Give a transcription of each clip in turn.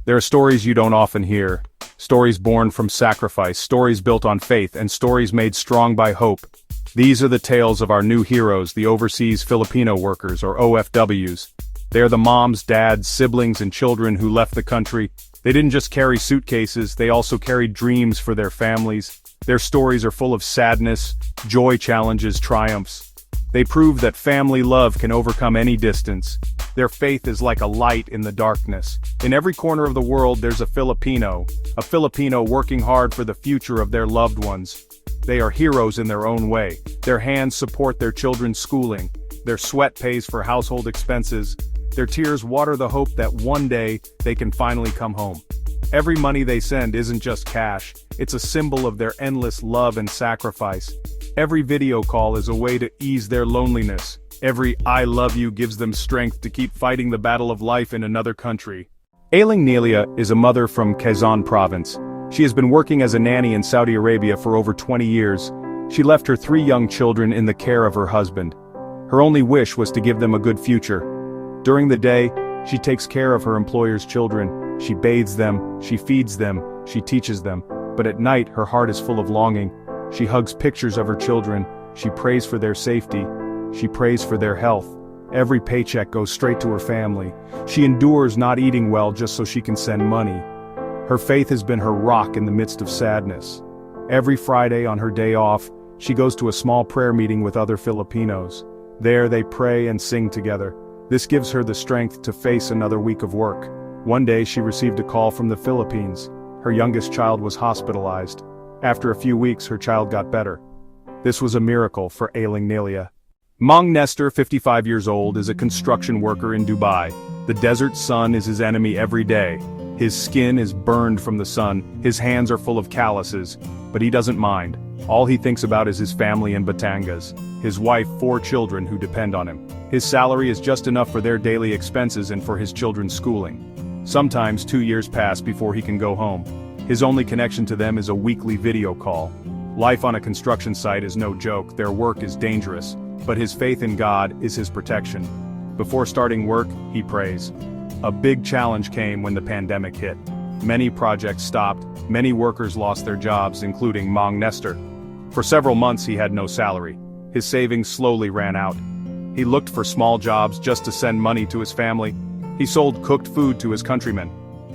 There are stories you don't often hear. Stories born from sacrifice, stories built on faith, and stories made strong by hope. These are the tales of our new heroes, the overseas Filipino workers, or OFWs. They are the moms, dads, siblings, and children who left the country. They didn't just carry suitcases, they also carried dreams for their families. Their stories are full of sadness, joy, challenges, triumphs. They prove that family love can overcome any distance. Their faith is like a light in the darkness. In every corner of the world there's a Filipino working hard for the future of their loved ones. They are heroes in their own way. Their hands support their children's schooling. Their sweat pays for household expenses. Their tears water the hope that one day they can finally come home. Every money they send isn't just cash, it's a symbol of their endless love and sacrifice. Every video call is a way to ease their loneliness. Every "I love you" gives them strength to keep fighting the battle of life in another country. Ailing Nelia is a mother from Quezon province. She has been working as a nanny in Saudi Arabia for over 20 years. She left her 3 young children in the care of her husband. Her only wish was to give them a good future. During the day, she takes care of her employer's children. She bathes them, she feeds them, she teaches them. But at night, her heart is full of longing. She hugs pictures of her children. She prays for their safety. She prays for their health. Every paycheck goes straight to her family. She endures not eating well just so she can send money. Her faith has been her rock in the midst of sadness. Every Friday on her day off, she goes to a small prayer meeting with other Filipinos. There they pray and sing together. This gives her the strength to face another week of work. One day she received a call from the Philippines. Her youngest child was hospitalized. After a few weeks, her child got better. This was a miracle for ailing Nelia. Mang Nestor, 55 years old, is a construction worker in Dubai. The desert sun is his enemy every day. His skin is burned from the sun, his hands are full of calluses, but he doesn't mind. All he thinks about is his family in Batangas, his wife, 4 children who depend on him. His salary is just enough for their daily expenses and for his children's schooling. Sometimes 2 years pass before he can go home. His only connection to them is a weekly video call. Life on a construction site is no joke, their work is dangerous, but his faith in God is his protection. Before starting work, he prays. A big challenge came when the pandemic hit. Many projects stopped, many workers lost their jobs, including Mang Nestor. For several months he had no salary. His savings slowly ran out. He looked for small jobs just to send money to his family. He sold cooked food to his countrymen.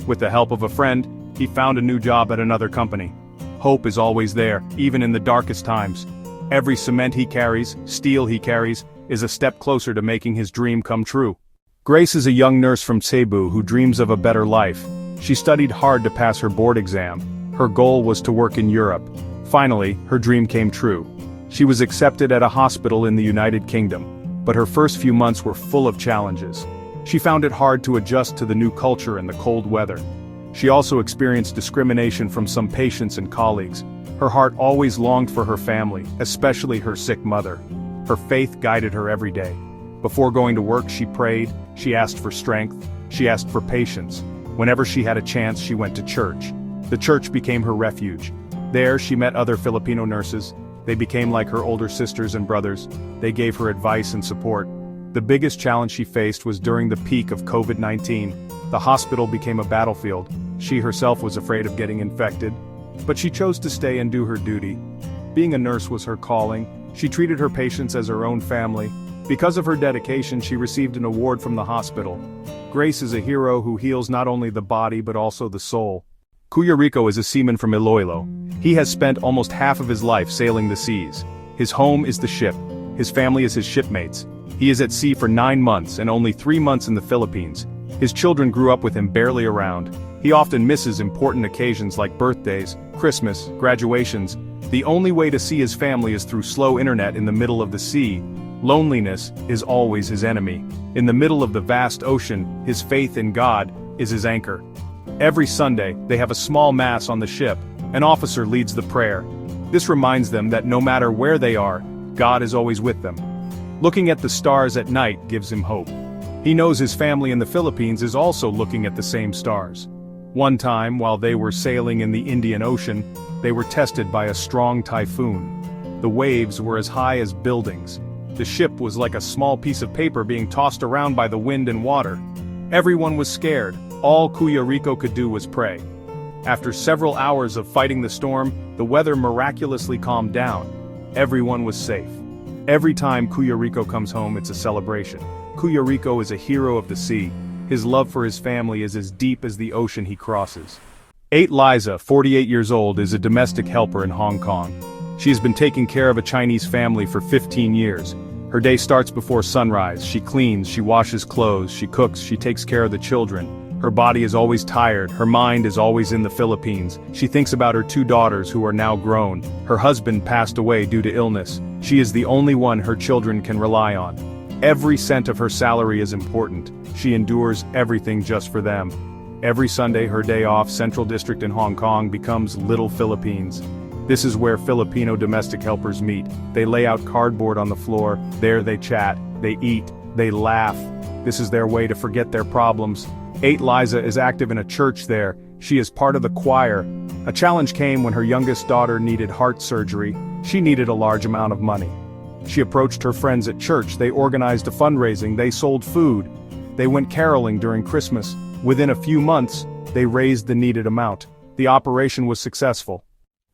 With the help of a friend, he found a new job at another company. Hope is always there, even in the darkest times. Every cement he carries, steel he carries, is a step closer to making his dream come true. Grace is a young nurse from Cebu who dreams of a better life. She studied hard to pass her board exam. Her goal was to work in Europe. Finally, her dream came true. She was accepted at a hospital in the United Kingdom, but her first few months were full of challenges. She found it hard to adjust to the new culture and the cold weather. She also experienced discrimination from some patients and colleagues. Her heart always longed for her family, especially her sick mother. Her faith guided her every day. Before going to work, she prayed, she asked for strength, she asked for patience. Whenever she had a chance, she went to church. The church became her refuge. There, she met other Filipino nurses. They became like her older sisters and brothers. They gave her advice and support. The biggest challenge she faced was during the peak of COVID-19. The hospital became a battlefield. She herself was afraid of getting infected. But she chose to stay and do her duty. Being a nurse was her calling. She treated her patients as her own family. Because of her dedication, she received an award from the hospital. Grace is a hero who heals not only the body but also the soul. Kuya Rico is a seaman from Iloilo. He has spent almost half of his life sailing the seas. His home is the ship. His family is his shipmates. He is at sea for 9 months and only 3 months in the Philippines. His children grew up with him barely around. He often misses important occasions like birthdays, Christmas, graduations. The only way to see his family is through slow internet in the middle of the sea. Loneliness is always his enemy. In the middle of the vast ocean, his faith in God is his anchor. Every Sunday, they have a small mass on the ship. An officer leads the prayer. This reminds them that no matter where they are, God is always with them. Looking at the stars at night gives him hope. He knows his family in the Philippines is also looking at the same stars. One time, while they were sailing in the Indian Ocean, they were tested by a strong typhoon. The waves were as high as buildings. The ship was like a small piece of paper being tossed around by the wind and water. Everyone was scared, All Kuyariko could do was pray. After several hours of fighting the storm, the weather miraculously calmed down. Everyone was safe. Every time Kuyariko comes home, it's a celebration. Kuyariko is a hero of the sea. His love for his family is as deep as the ocean he crosses. 8 Liza, 48 years old, is a domestic helper in Hong Kong. She has been taking care of a Chinese family for 15 years. Her day starts before sunrise. She cleans, she washes clothes, she cooks, she takes care of the children. Her body is always tired, her mind is always in the Philippines. She thinks about her 2 daughters who are now grown. Her husband passed away due to illness. She is the only one her children can rely on. Every cent of her salary is important. She endures everything just for them. Every Sunday, her day off, Central District in Hong Kong becomes Little Philippines. This is where Filipino domestic helpers meet. They lay out cardboard on the floor. There they chat, they eat, they laugh. This is their way to forget their problems. 8 Liza is active in a church there. She is part of the choir. A challenge came when her youngest daughter needed heart surgery. She needed a large amount of money. She approached her friends at church. They organized a fundraising. They sold food. They went caroling during Christmas. Within a few months, they raised the needed amount. The operation was successful.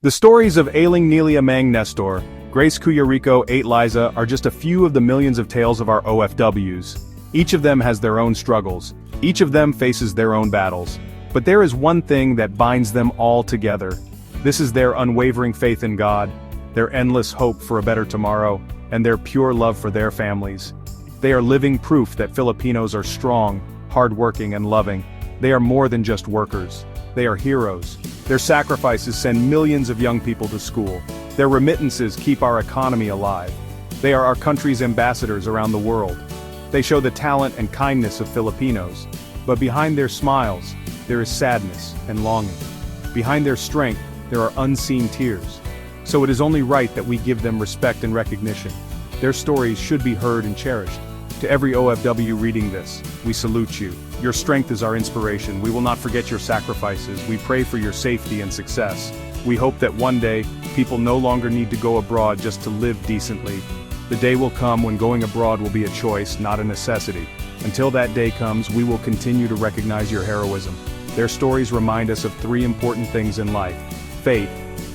The stories of Ailing Nelia Mang Nestor, Grace Kuyariko, 8 Liza are just a few of the millions of tales of our OFWs. Each of them has their own struggles. Each of them faces their own battles. But there is one thing that binds them all together. This is their unwavering faith in God, their endless hope for a better tomorrow, and their pure love for their families. They are living proof that Filipinos are strong, hardworking, and loving. They are more than just workers. They are heroes. Their sacrifices send millions of young people to school. Their remittances keep our economy alive. They are our country's ambassadors around the world. They show the talent and kindness of Filipinos. But behind their smiles, there is sadness and longing. Behind their strength, there are unseen tears. So it is only right that we give them respect and recognition. Their stories should be heard and cherished. To every OFW reading this, we salute you. Your strength is our inspiration. We will not forget your sacrifices. We pray for your safety and success. We hope that one day, people no longer need to go abroad just to live decently. The day will come when going abroad will be a choice, not a necessity. Until that day comes, we will continue to recognize your heroism. Their stories remind us of 3 important things in life. Faith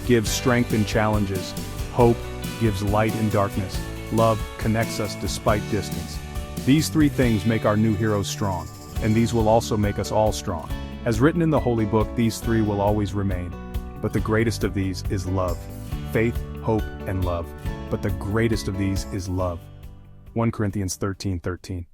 gives strength in challenges. Hope gives light in darkness. Love connects us despite distance. These 3 things make our new heroes strong, and these will also make us all strong. As written in the Holy Book, these 3 will always remain. But the greatest of these is love. Faith, hope, and love. But the greatest of these is love. 1 Corinthians 13:13.